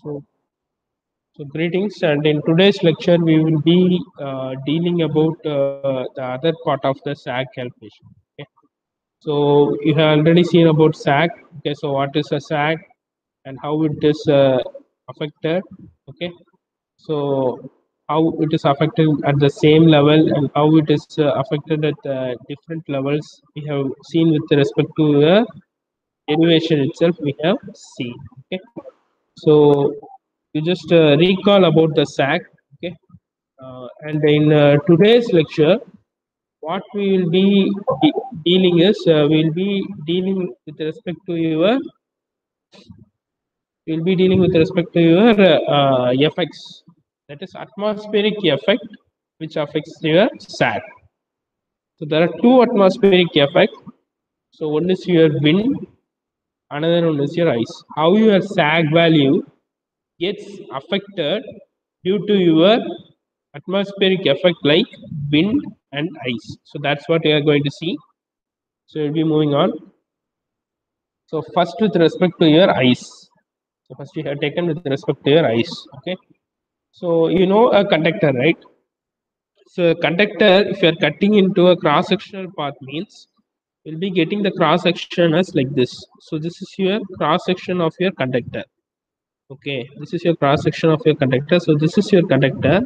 So, so greetings, and in today's lecture, we will be dealing about the other part of the SAG calculation. Okay. So you have already seen about SAG. Okay, so what is a SAG and how it is affected? Okay, so how it is affected at the same level and how it is affected at different levels. We have seen with respect to the derivation itself. We have seen. Okay. So you just recall about the SAC, okay? And in today's lecture, what we will be dealing is we'll be dealing with respect to your we'll be dealing with respect to your effects, that is atmospheric effect, which affects your SAC. So there are two atmospheric effects. So one is your wind, another one is your ice. How your SAG value gets affected due to your atmospheric effect like wind and ice. So that's what we are going to see. So we'll be moving on. So first with respect to your ice. So first we have taken with respect to your ice. Okay. So you know a conductor, right? So a conductor, if you are cutting into a cross-sectional path means you'll be getting the cross-section as like this. So this is your cross-section of your conductor. Okay, this is your cross-section of your conductor. So this is your conductor.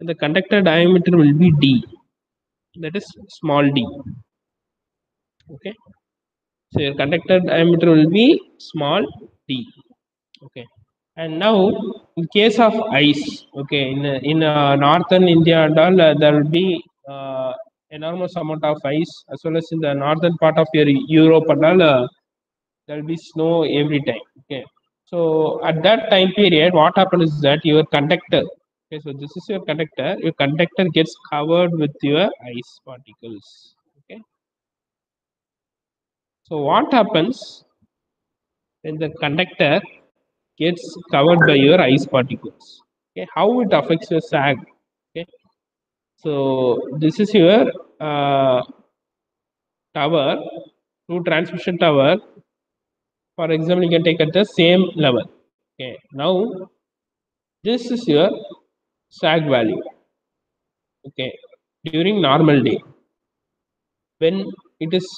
And the conductor diameter will be d, that is small d. Okay, so your conductor diameter will be small d. Okay, and now in case of ice, okay, in northern India and all, there will be enormous amount of ice, as well as in the northern part of your Europe and all, there will be snow every time. Okay, so at that time period, what happens is that your conductor, okay, so this is your conductor, your conductor gets covered with your ice particles. Okay, so what happens when the conductor gets covered by your ice particles? Okay, how it affects your sag? Okay, so this is your uh, tower, two transmission tower. For example, you can take at the same level. Okay, now this is your sag value. Okay, during normal day, when it is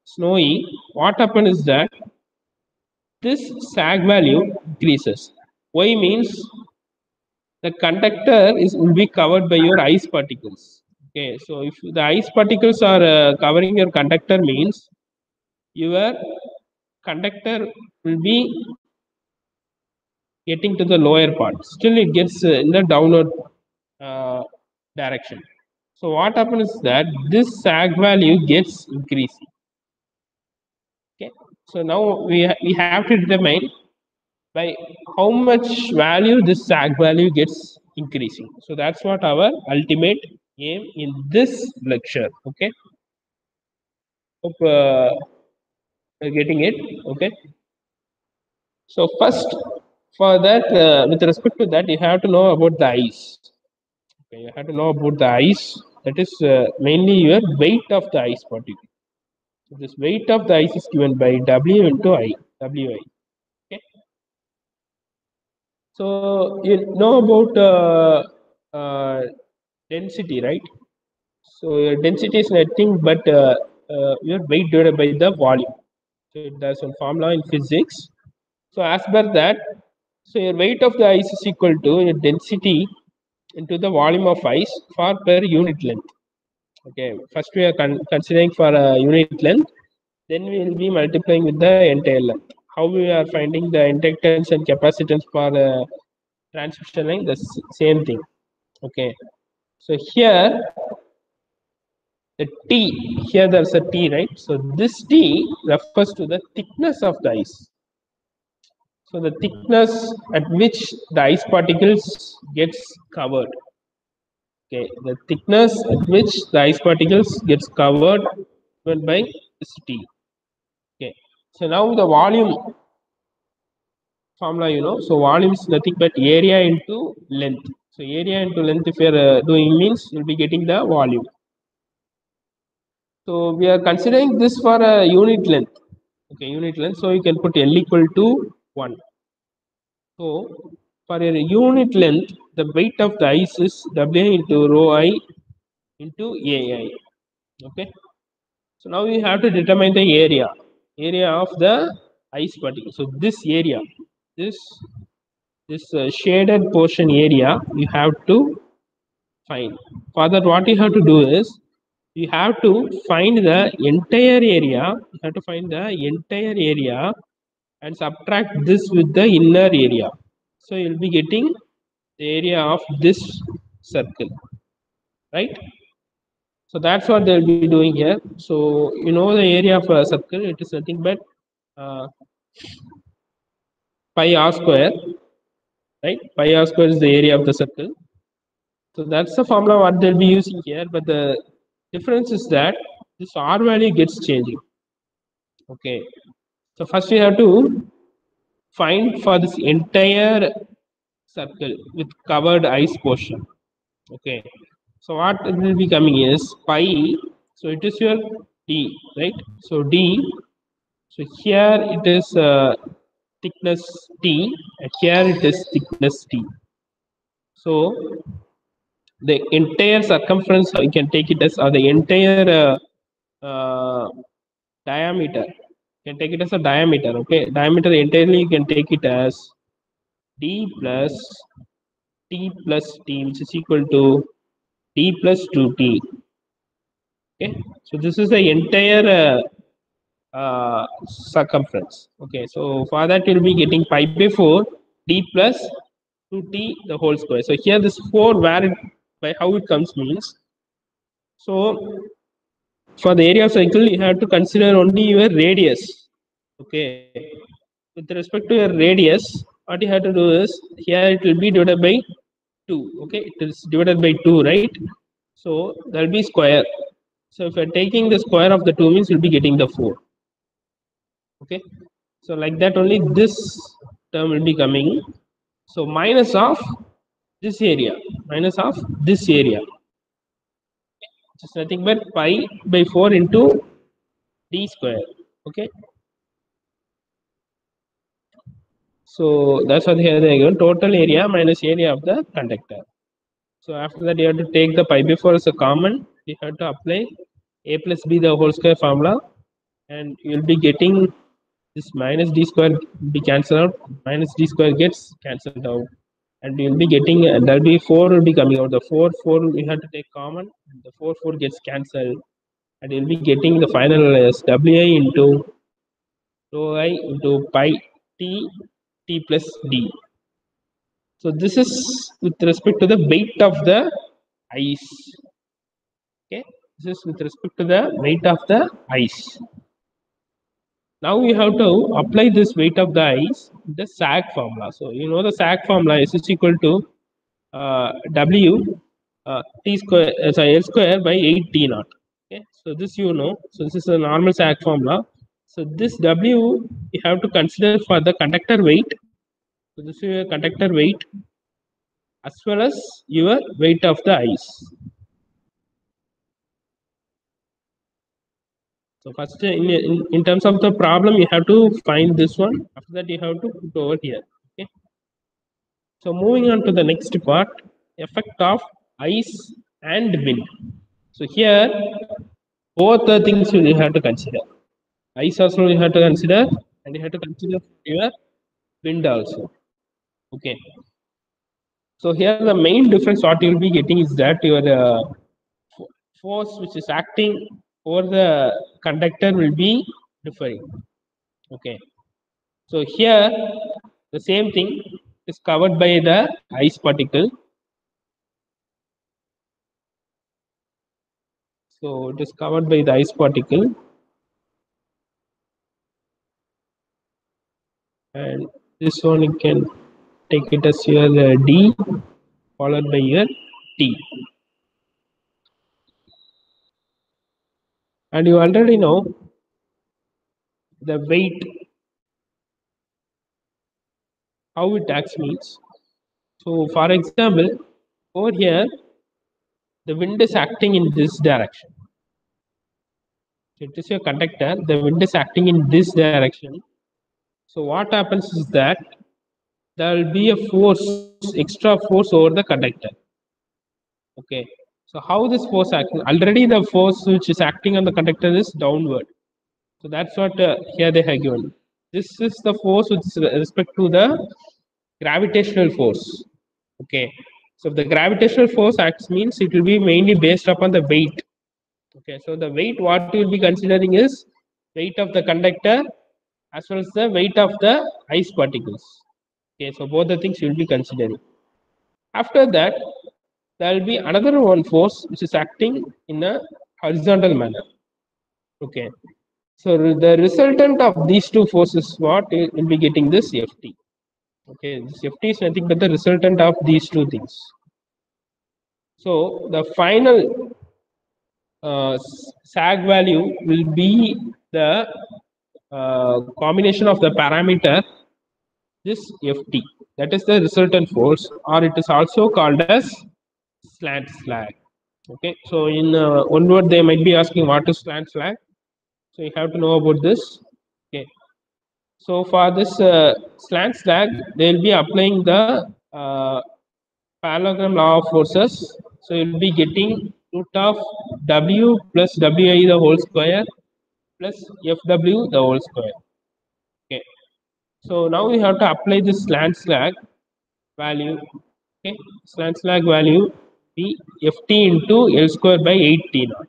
snowy, what happens is that this sag value increases. Why means the conductor is will be covered by your ice particles. Okay, so if the ice particles are covering your conductor means your conductor will be getting to the lower part, still it gets in the downward uh, direction. So what happens is that this sag value gets increasing. Okay, so now we have to determine by how much value this sag value gets increasing. So that's what our ultimate aim in this lecture. Okay, hope you're getting it. Okay, so first for that, with respect to that, you have to know about the ice. Okay, you have to know about the ice, that is mainly your weight of the ice particle. So this weight of the ice is given by W into I, Wi. Okay, so you know about uh, density, right? So your density is nothing but your weight divided by the volume. So there's one formula in physics. So as per that, so your weight of the ice is equal to your density into the volume of ice for per unit length. Okay, first we are considering for a unit length, then we will be multiplying with the entire length. How we are finding the inductance and capacitance for transmission line, the same thing. Okay, so here the T, here there's a T, right? So this T refers to the thickness of the ice. So the thickness at which the ice particles gets covered. Okay, the thickness at which the ice particles gets covered given by this T. Okay, so now the volume formula, you know, so volume is nothing but area into length. So area into length, if you're doing means, you'll be getting the volume. So we are considering this for a unit length. Okay, unit length. So you can put L equal to 1. So for a unit length, the weight of the ice is W into rho I into AI. Okay. So now you have to determine the area of the ice particle. So this area, this shaded portion area, you have to find. For that, what you have to do is you have to find the entire area. You have to find the entire area and subtract this with the inner area. So you'll be getting the area of this circle, right? So that's what they'll be doing here. So you know the area of a circle, it is nothing but uh, pi r square, right? Pi r square is the area of the circle. So that's the formula what they'll be using here. But the difference is that this r value gets changing. Okay. So first we have to find for this entire circle with covered ice portion. Okay. So what it will be coming is pi. So it is your d, right? So d. So here it is thickness t, and here it is thickness t. So the entire circumference, you can take it as, or the entire diameter. You can take it as a diameter. Okay, diameter entirely you can take it as d plus t plus t, which is equal to d plus 2t. Okay, so this is the entire circumference. Okay, so for that you'll be getting pi by 4 d plus 2t the whole square. So here this 4 where it, by how it comes means, so for the area of circle you have to consider only your radius. Okay, with respect to your radius, what you have to do is here it will be divided by 2. Okay, it is divided by 2, right? So there will be square. So if you're taking the square of the 2 means you'll be getting the 4. Okay, so like that only this term will be coming. So minus of this area, minus of this area, which is nothing but pi by 4 into d square. Okay, so that's what here they go. Total area minus area of the conductor. So after that, you have to take the pi by 4 as a common. You have to apply a plus b the whole square formula, and you'll be getting this minus d square be cancelled out. Minus d square gets cancelled out, and you'll be getting there'll be 4 will be coming out. The 4 you have to take common. And the 4 gets cancelled, and you'll be getting the final as wi into rho I into pi t plus d. So this is with respect to the weight of the ice. Okay, this is with respect to the weight of the ice. Now we have to apply this weight of the ice in the sag formula. So you know the sag formula is equal to w t square, sorry, l square by 8 t naught. Okay, so this you know. So this is a normal sag formula. So this w you have to consider for the conductor weight. So this is your conductor weight as well as your weight of the ice. So first in terms of the problem, you have to find this one. After that, you have to put over here. Okay. So moving on to the next part, effect of ice and wind. So here, both the things you have to consider. Ice also you have to consider, and you have to consider your wind also. Okay. So here the main difference what you will be getting is that your force which is acting over the conductor will be differing. Okay. So here the same thing is covered by the ice particle. So it is covered by the ice particle, and this one you can take it as your d followed by your t. And you already know the weight, how it acts means. So for example, over here the wind is acting in this direction. It is your conductor, the wind is acting in this direction. So what happens is that there will be a force, extra force over the conductor. Okay. So how this force acting? Already the force which is acting on the conductor is downward. So that's what here they have given. This is the force with respect to the gravitational force. Okay. So if the gravitational force acts means it will be mainly based upon the weight. Okay. So the weight what we will be considering is weight of the conductor as well as the weight of the ice particles. Okay. So both the things you will be considering. After that, there will be another one force which is acting in a horizontal manner. Okay. So the resultant of these two forces, what will be getting this Ft. Okay, this Ft is nothing but the resultant of these two things. So the final sag value will be the combination of the parameter this Ft. That is the resultant force, or it is also called as slant slag. Okay, so in one word they might be asking what is slant slag. So you have to know about this. Okay, so for this slant slag, they will be applying the parallelogram law of forces. So you'll be getting root of W plus Wi the whole square plus Fw the whole square. Okay. So now we have to apply this slant slag value. Okay. Slant slag value be Ft into L square by 8T naught.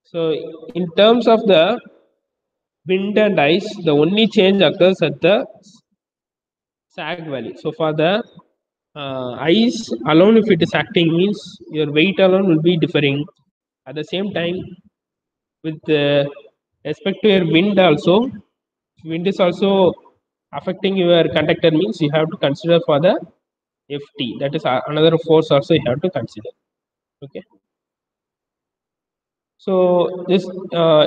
So in terms of the wind and ice, the only change occurs at the sag value. So for the ice alone, if it is acting, means your weight alone will be differing. At the same time, with respect to your wind also, wind is also affecting your conductor, means you have to consider for the Ft. That is another force also you have to consider. Okay. So this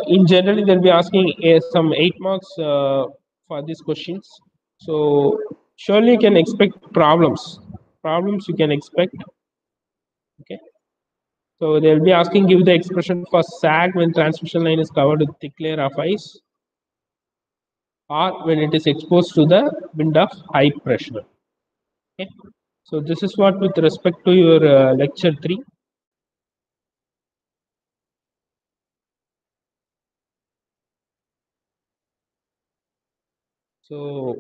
in generally they'll be asking some 8 marks for these questions. So surely you can expect problems. Problems you can expect. Okay. So they'll be asking give the expression for sag when transmission line is covered with thick layer of ice, or when it is exposed to the wind of high pressure. Okay. So this is what with respect to your lecture 3. So